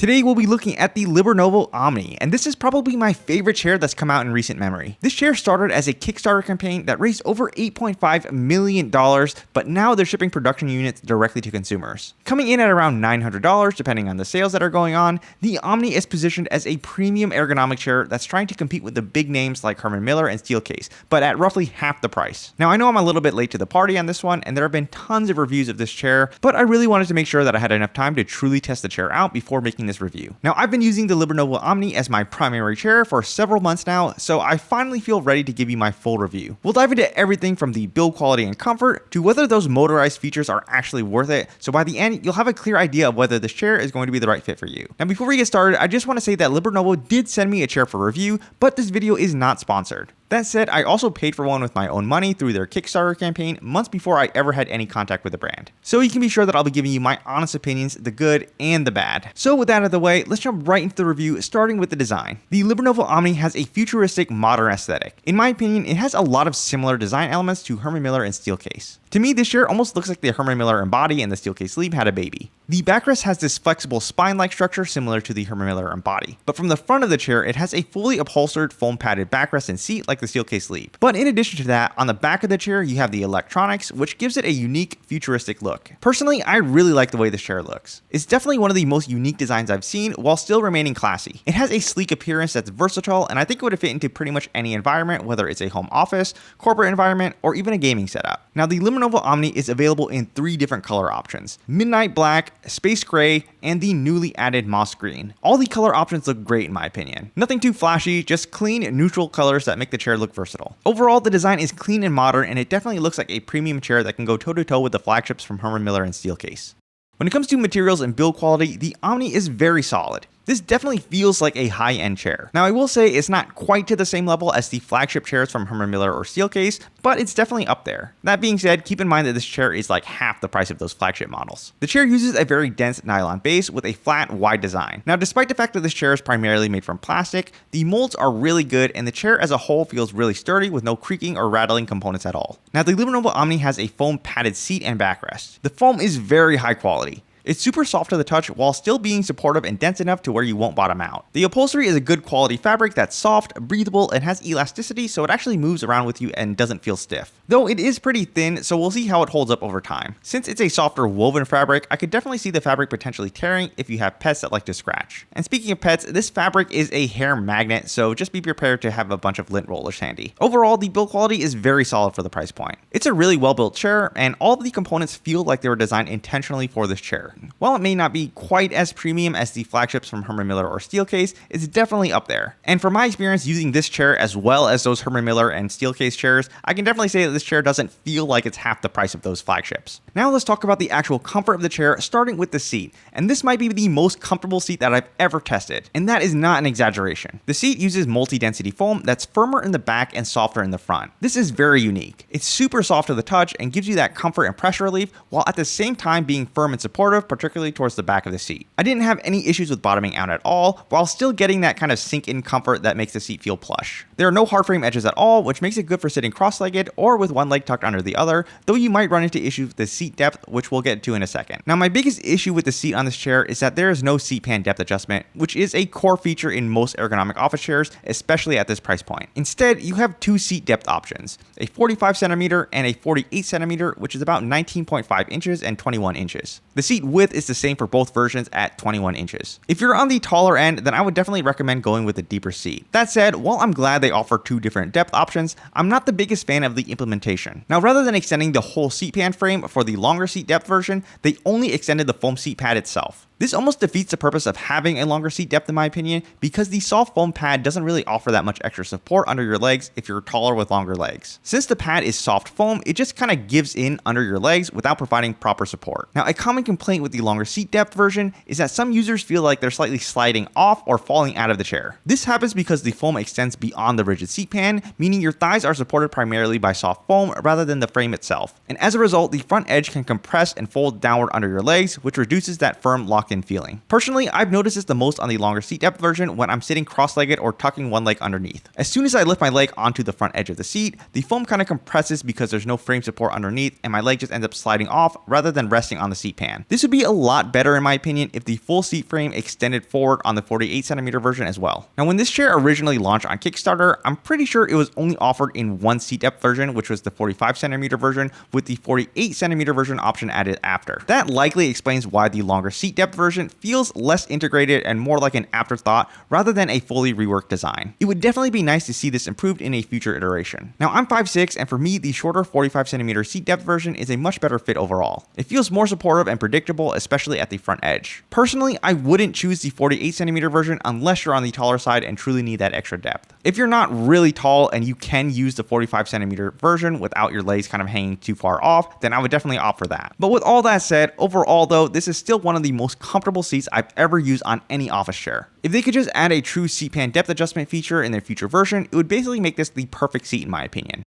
Today we'll be looking at the LiberNovo Omni, and this is probably my favorite chair that's come out in recent memory. This chair started as a Kickstarter campaign that raised over $8.5 million, but now they're shipping production units directly to consumers. Coming in at around $900 depending on the sales that are going on, the Omni is positioned as a premium ergonomic chair that's trying to compete with the big names like Herman and Steelcase, but at roughly half the price. Now I know I'm a little bit late to the party on this one, and there have been tons of reviews of this chair, but I really wanted to make sure that I had enough time to truly test the chair out before making this review. Now I've been using the LiberNovo Omni as my primary chair for several months now, so I finally feel ready to give you my full review. We'll dive into everything from the build quality and comfort to whether those motorized features are actually worth it, so by the end you'll have a clear idea of whether this chair is going to be the right fit for you. Now before we get started, I just want to say that LiberNovo did send me a chair for review, but this video is not sponsored. That said, I also paid for one with my own money through their Kickstarter campaign months before I ever had any contact with the brand. So you can be sure that I'll be giving you my honest opinions, the good and the bad. So with that out of the way, let's jump right into the review, starting with the design. The LiberNovo Omni has a futuristic modern aesthetic. In my opinion, it has a lot of similar design elements to Herman and Steelcase. To me, this chair almost looks like the Herman Embody and the Steelcase Sleeve had a baby. The backrest has this flexible spine-like structure similar to the Herman Embody, but from the front of the chair, it has a fully upholstered foam padded backrest and seat like the Steelcase Sleeve. But in addition to that, on the back of the chair, you have the electronics, which gives it a unique, futuristic look. Personally, I really like the way this chair looks. It's definitely one of the most unique designs I've seen while still remaining classy. It has a sleek appearance that's versatile, and I think it would fit into pretty much any environment, whether it's a home office, corporate environment, or even a gaming setup. Now, the LiberNovo Omni is available in 3 different color options: midnight black, space gray, and the newly added moss green. All the color options look great in my opinion. Nothing too flashy, just clean, neutral colors that make the chair look versatile. Overall, the design is clean and modern, and it definitely looks like a premium chair that can go toe-to-toe with the flagships from Herman and Steelcase. When it comes to materials and build quality, the Omni is very solid. This definitely feels like a high-end chair. Now I will say it's not quite to the same level as the flagship chairs from Herman or Steelcase, but it's definitely up there. That being said, keep in mind that this chair is like half the price of those flagship models. The chair uses a very dense nylon base with a flat, wide design. Now despite the fact that this chair is primarily made from plastic, the molds are really good and the chair as a whole feels really sturdy with no creaking or rattling components at all. Now the LiberNovo Omni has a foam padded seat and backrest. The foam is very high quality. It's super soft to the touch while still being supportive and dense enough to where you won't bottom out. The upholstery is a good quality fabric that's soft, breathable, and has elasticity, so it actually moves around with you and doesn't feel stiff. Though it is pretty thin, so we'll see how it holds up over time. Since it's a softer woven fabric, I could definitely see the fabric potentially tearing if you have pets that like to scratch. And speaking of pets, this fabric is a hair magnet, so just be prepared to have a bunch of lint rollers handy. Overall, the build quality is very solid for the price point. It's a really well built chair, and all of the components feel like they were designed intentionally for this chair. While it may not be quite as premium as the flagships from Herman or Steelcase, it's definitely up there. And from my experience using this chair as well as those Herman and Steelcase chairs, I can definitely say that this chair doesn't feel like it's half the price of those flagships. Now let's talk about the actual comfort of the chair, starting with the seat. And this might be the most comfortable seat that I've ever tested, and that is not an exaggeration. The seat uses multi-density foam that's firmer in the back and softer in the front. This is very unique. It's super soft to the touch and gives you that comfort and pressure relief while at the same time being firm and supportive, particularly towards the back of the seat. I didn't have any issues with bottoming out at all, while still getting that kind of sink-in comfort that makes the seat feel plush. There are no hard frame edges at all, which makes it good for sitting cross-legged or with one leg tucked under the other, though you might run into issues with the seat depth, which we'll get to in a second. Now my biggest issue with the seat on this chair is that there is no seat pan depth adjustment, which is a core feature in most ergonomic office chairs, especially at this price point. Instead, you have 2 seat depth options, a 45 centimeter and a 48 centimeter, which is about 19.5 inches and 21 inches. The seat width is the same for both versions at 21 inches. If you're on the taller end, then I would definitely recommend going with a deeper seat. That said, while I'm glad they offer 2 different depth options, I'm not the biggest fan of the implementation. Now rather than extending the whole seat pan frame for the longer seat depth version, they only extended the foam seat pad itself. This almost defeats the purpose of having a longer seat depth in my opinion, because the soft foam pad doesn't really offer that much extra support under your legs if you're taller with longer legs. Since the pad is soft foam, it just kind of gives in under your legs without providing proper support. Now a common complaint with the longer seat depth version is that some users feel like they're slightly sliding off or falling out of the chair. This happens because the foam extends beyond the rigid seat pan, meaning your thighs are supported primarily by soft foam rather than the frame itself. And as a result, the front edge can compress and fold downward under your legs, which reduces that firm lock locked-in feeling. Personally, I've noticed this the most on the longer seat depth version when I'm sitting cross-legged or tucking one leg underneath. As soon as I lift my leg onto the front edge of the seat, the foam kind of compresses because there's no frame support underneath and my leg just ends up sliding off rather than resting on the seat pan. This would be a lot better in my opinion if the full seat frame extended forward on the 48cm version as well. Now when this chair originally launched on Kickstarter, I'm pretty sure it was only offered in one seat depth version, which was the 45cm version, with the 48cm version option added after. That likely explains why the longer seat depth version feels less integrated and more like an afterthought rather than a fully reworked design. It would definitely be nice to see this improved in a future iteration. Now I'm 5'6", and for me the shorter 45cm seat depth version is a much better fit overall. It feels more supportive and predictable, especially at the front edge. Personally, I wouldn't choose the 48cm version unless you're on the taller side and truly need that extra depth. If you're not really tall and you can use the 45cm version without your legs kind of hanging too far off, then I would definitely opt for that. But with all that said, overall though, this is still one of the most comfortable seats I've ever used on any office chair. If they could just add a true seat pan depth adjustment feature in their future version, it would basically make this the perfect seat in my opinion.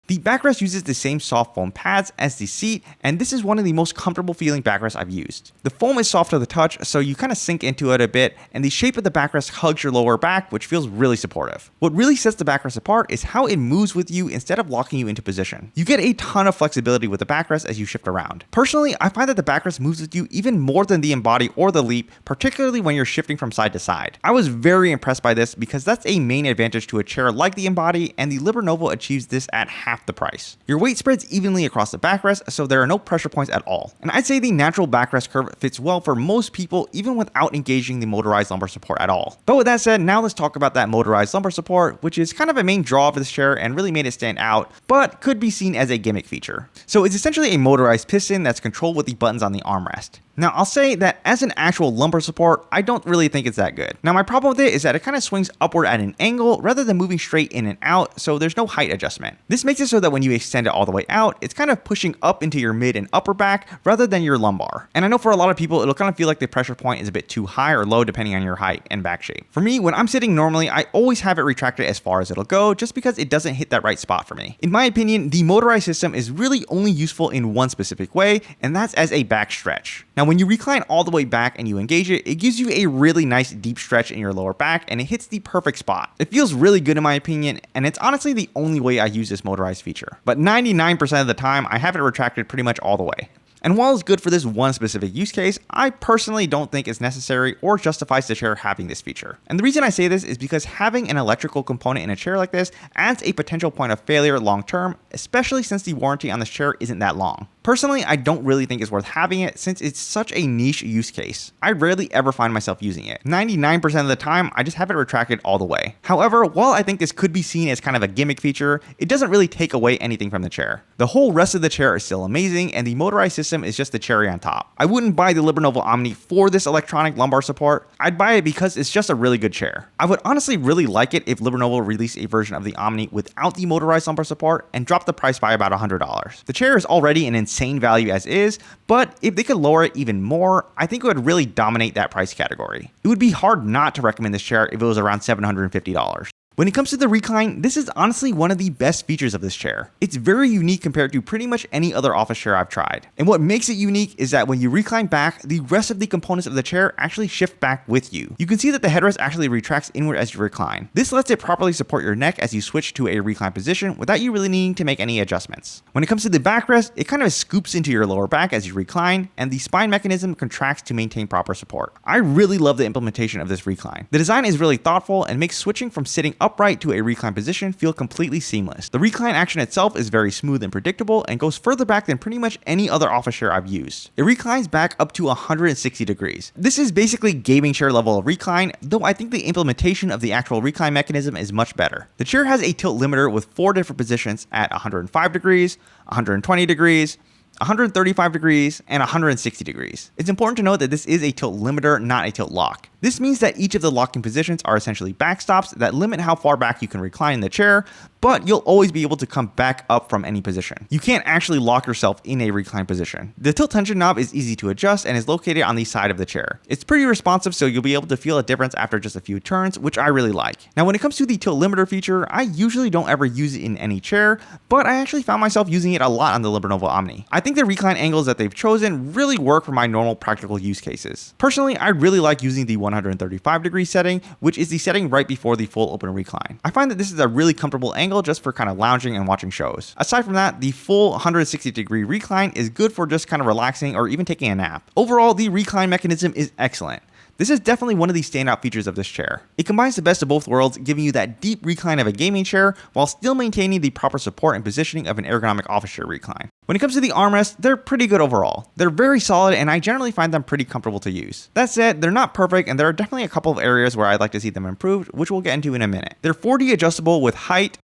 The backrest uses the same soft foam pads as the seat, and this is one of the most comfortable feeling backrests I've used. The foam is soft to the touch, so you kind of sink into it a bit, and the shape of the backrest hugs your lower back, which feels really supportive. What really sets the backrest apart is how it moves with you instead of locking you into position. You get a ton of flexibility with the backrest as you shift around. Personally, I find that the backrest moves with you even more than the Embody or the Leap, particularly when you're shifting from side to side. I was very impressed by this because that's a main advantage to a chair like the Embody, and the LiberNovo achieves this at half the price. Your weight spreads evenly across the backrest, so there are no pressure points at all. And I'd say the natural backrest curve fits well for most people even without engaging the motorized lumbar support at all. But with that said, now let's talk about that motorized lumbar support, which is kind of a main draw of this chair and really made it stand out, but could be seen as a gimmick feature. So it's essentially a motorized piston that's controlled with the buttons on the armrest. Now I'll say that as an actual lumbar support, I don't really think it's that good. Now my problem with it is that it kind of swings upward at an angle rather than moving straight in and out, so there's no height adjustment. This makes it so that when you extend it all the way out, it's kind of pushing up into your mid and upper back rather than your lumbar. And I know for a lot of people, it'll kind of feel like the pressure point is a bit too high or low depending on your height and back shape. For me, when I'm sitting normally, I always have it retracted as far as it'll go just because it doesn't hit that right spot for me. In my opinion, the motorized system is really only useful in one specific way, and that's as a back stretch. Now when you recline all the way back and you engage it, it gives you a really nice deep stretch in your lower back and it hits the perfect spot. It feels really good in my opinion, and it's honestly the only way I use this motorized feature. But 99% of the time, I have it retracted pretty much all the way. And while it's good for this one specific use case, I personally don't think it's necessary or justifies the chair having this feature. And the reason I say this is because having an electrical component in a chair like this adds a potential point of failure long term, especially since the warranty on this chair isn't that long. Personally, I don't really think it's worth having it since it's such a niche use case. I rarely ever find myself using it. 99% of the time, I just have it retracted all the way. However, while I think this could be seen as kind of a gimmick feature, it doesn't really take away anything from the chair. The whole rest of the chair is still amazing, and the motorized system is just the cherry on top. I wouldn't buy the LiberNovo Omni for this electronic lumbar support. I'd buy it because it's just a really good chair. I would honestly really like it if LiberNovo released a version of the Omni without the motorized lumbar support and dropped the price by about $100. The chair is already an insane value as is, but if they could lower it even more, I think it would really dominate that price category. It would be hard not to recommend this chair if it was around $750. When it comes to the Recline, this is honestly one of the best features of this chair. It's very unique compared to pretty much any other office chair I've tried. And what makes it unique is that when you recline back, the rest of the components of the chair actually shift back with you. You can see that the headrest actually retracts inward as you recline. This lets it properly support your neck as you switch to a recline position without you really needing to make any adjustments. When it comes to the backrest, it kind of scoops into your lower back as you recline, and the spine mechanism contracts to maintain proper support. I really love the implementation of this Recline. The design is really thoughtful and makes switching from sitting upright to a recline position feel completely seamless. The recline action itself is very smooth and predictable and goes further back than pretty much any other office chair I've used. It reclines back up to 160 degrees. This is basically gaming chair level of recline, though I think the implementation of the actual recline mechanism is much better. The chair has a tilt limiter with 4 different positions at 105 degrees, 120 degrees, 135 degrees, and 160 degrees. It's important to note that this is a tilt limiter, not a tilt lock. This This means that each of the locking positions are essentially backstops that limit how far back you can recline in the chair, but you'll always be able to come back up from any position. You can't actually lock yourself in a recline position. The tilt tension knob is easy to adjust and is located on the side of the chair. It's pretty responsive, so you'll be able to feel a difference after just a few turns, which I really like. Now, when it comes to the tilt limiter feature, I usually don't ever use it in any chair, but I actually found myself using it a lot on the LiberNovo Omni. I think the recline angles that they've chosen really work for my normal practical use cases. Personally, I really like using the 135-degree setting, which is the setting right before the full open recline. I find that this is a really comfortable angle just for kind of lounging and watching shows. Aside from that, the full 160-degree recline is good for just kind of relaxing or even taking a nap. Overall, the recline mechanism is excellent. This is definitely one of the standout features of this chair. It combines the best of both worlds, giving you that deep recline of a gaming chair while still maintaining the proper support and positioning of an ergonomic office chair recline. When it comes to the armrests, they're pretty good overall. They're very solid and I generally find them pretty comfortable to use. That said, they're not perfect and there are definitely a couple of areas where I'd like to see them improved, which we'll get into in a minute. They're 4D adjustable with height,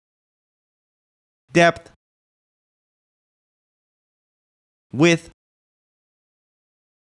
depth, width,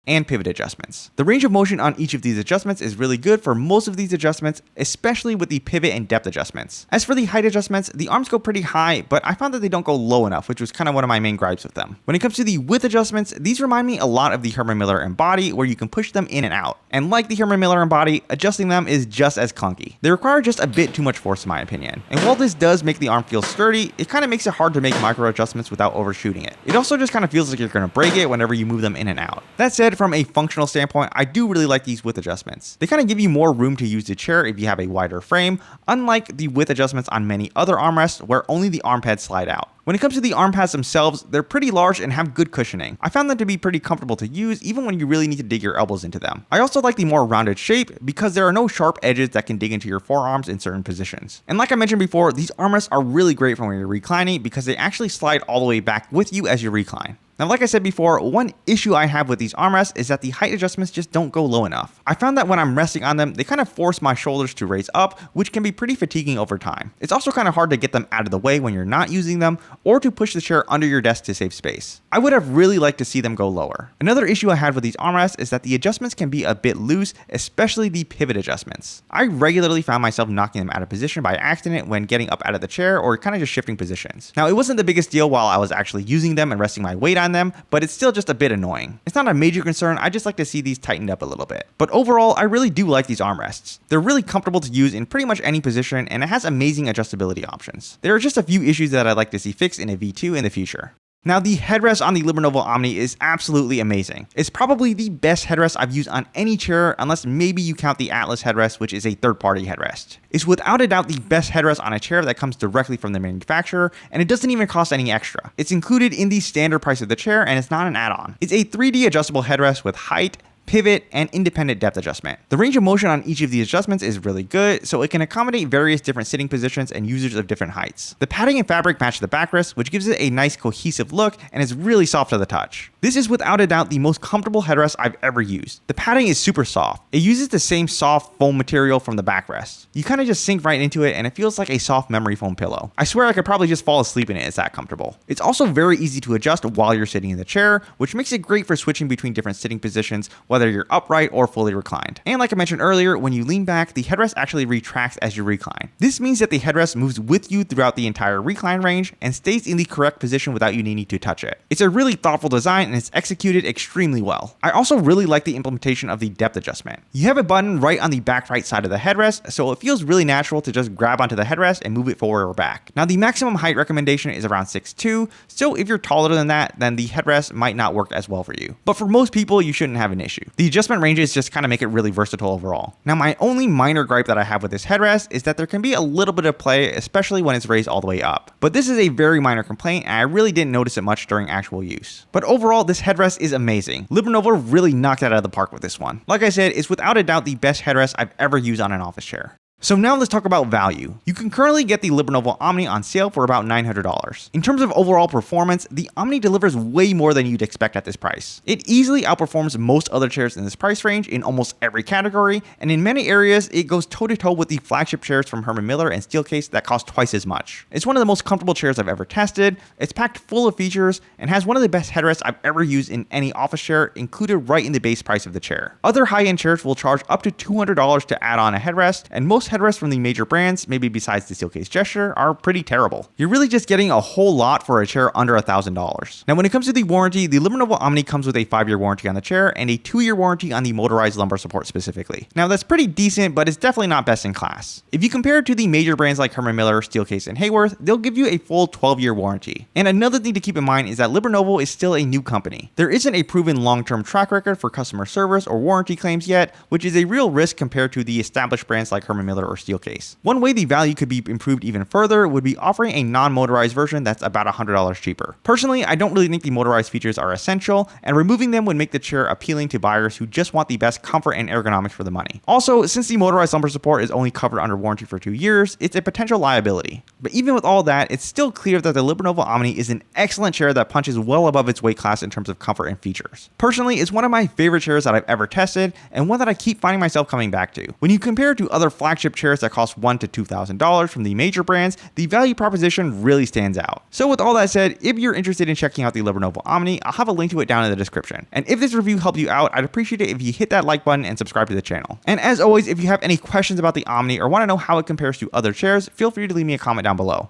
and pivot adjustments. The range of motion on each of these adjustments is really good for most of these adjustments, especially with the pivot and depth adjustments. As for the height adjustments, the arms go pretty high, but I found that they don't go low enough, which was kind of one of my main gripes with them. When it comes to the width adjustments, these remind me a lot of the Herman Miller Embody, where you can push them in and out. And like the Herman Miller Embody, adjusting them is just as clunky. They require just a bit too much force in my opinion. And while this does make the arm feel sturdy, it kind of makes it hard to make micro adjustments without overshooting it. It also just kind of feels like you're going to break it whenever you move them in and out. That said, from a functional standpoint, I do really like these width adjustments. They kind of give you more room to use the chair if you have a wider frame, unlike the width adjustments on many other armrests where only the arm pads slide out. When it comes to the arm pads themselves, they're pretty large and have good cushioning. I found them to be pretty comfortable to use even when you really need to dig your elbows into them. I also like the more rounded shape because there are no sharp edges that can dig into your forearms in certain positions. And like I mentioned before, these armrests are really great for when you're reclining because they actually slide all the way back with you as you recline. Now, like I said before, one issue I have with these armrests is that the height adjustments just don't go low enough. I found that when I'm resting on them, they kind of force my shoulders to raise up, which can be pretty fatiguing over time. It's also kind of hard to get them out of the way when you're not using them, or to push the chair under your desk to save space. I would have really liked to see them go lower. Another issue I had with these armrests is that the adjustments can be a bit loose, especially the pivot adjustments. I regularly found myself knocking them out of position by accident when getting up out of the chair or kind of just shifting positions. Now, it wasn't the biggest deal while I was actually using them and resting my weight on them, but it's still just a bit annoying. It's not a major concern, I just like to see these tightened up a little bit. But overall, I really do like these armrests. They're really comfortable to use in pretty much any position, and it has amazing adjustability options. There are just a few issues that I'd like to see fixed in a V2 in the future. Now, the headrest on the LiberNovo Omni is absolutely amazing. It's probably the best headrest I've used on any chair, unless maybe you count the Atlas headrest, which is a third-party headrest. It's without a doubt the best headrest on a chair that comes directly from the manufacturer, and it doesn't even cost any extra. It's included in the standard price of the chair, and it's not an add-on. It's a 3D adjustable headrest with height, pivot, and independent depth adjustment. The range of motion on each of these adjustments is really good, so it can accommodate various different sitting positions and users of different heights. The padding and fabric match the backrest, which gives it a nice cohesive look and is really soft to the touch. This is without a doubt the most comfortable headrest I've ever used. The padding is super soft. It uses the same soft foam material from the backrest. You kind of just sink right into it and it feels like a soft memory foam pillow. I swear I could probably just fall asleep in it, it's that comfortable. It's also very easy to adjust while you're sitting in the chair, which makes it great for switching between different sitting positions, whether you're upright or fully reclined. And like I mentioned earlier, when you lean back, the headrest actually retracts as you recline. This means that the headrest moves with you throughout the entire recline range and stays in the correct position without you needing to touch it. It's a really thoughtful design and it's executed extremely well. I also really like the implementation of the depth adjustment. You have a button right on the back right side of the headrest, so it feels really natural to just grab onto the headrest and move it forward or back. Now, the maximum height recommendation is around 6'2", so if you're taller than that, then the headrest might not work as well for you. But for most people, you shouldn't have an issue. The adjustment ranges just kind of make it really versatile overall. Now, my only minor gripe that I have with this headrest is that there can be a little bit of play, especially when it's raised all the way up. But this is a very minor complaint, and I really didn't notice it much during actual use. But overall, this headrest is amazing. LiberNovo really knocked it out of the park with this one. Like I said, it's without a doubt the best headrest I've ever used on an office chair. So now let's talk about value. You can currently get the LiberNovo Omni on sale for about $900. In terms of overall performance, the Omni delivers way more than you'd expect at this price. It easily outperforms most other chairs in this price range in almost every category, and in many areas, it goes toe-to-toe with the flagship chairs from Herman Miller and Steelcase that cost twice as much. It's one of the most comfortable chairs I've ever tested, it's packed full of features, and has one of the best headrests I've ever used in any office chair, included right in the base price of the chair. Other high-end chairs will charge up to $200 to add on a headrest, and most headrests from the major brands, maybe besides the Steelcase Gesture, are pretty terrible. You're really just getting a whole lot for a chair under $1,000. Now when it comes to the warranty, the LiberNovo Omni comes with a 5-year warranty on the chair and a 2-year warranty on the motorized lumbar support specifically. Now that's pretty decent, but it's definitely not best in class. If you compare it to the major brands like Herman Miller, Steelcase, and Hayworth, they'll give you a full 12-year warranty. And another thing to keep in mind is that LiberNovo is still a new company. There isn't a proven long-term track record for customer service or warranty claims yet, which is a real risk compared to the established brands like Herman Miller or Steelcase. One way the value could be improved even further would be offering a non-motorized version that's about $100 cheaper. Personally, I don't really think the motorized features are essential, and removing them would make the chair appealing to buyers who just want the best comfort and ergonomics for the money. Also, since the motorized lumbar support is only covered under warranty for 2 years, it's a potential liability. But even with all that, it's still clear that the LiberNovo Omni is an excellent chair that punches well above its weight class in terms of comfort and features. Personally, it's one of my favorite chairs that I've ever tested, and one that I keep finding myself coming back to. When you compare it to other flagship chairs that cost $1,000 to $2,000 from the major brands, the value proposition really stands out. So with all that said, if you're interested in checking out the LiberNovo Omni, I'll have a link to it down in the description. And if this review helped you out, I'd appreciate it if you hit that like button and subscribe to the channel. And as always, if you have any questions about the Omni or want to know how it compares to other chairs, feel free to leave me a comment down below.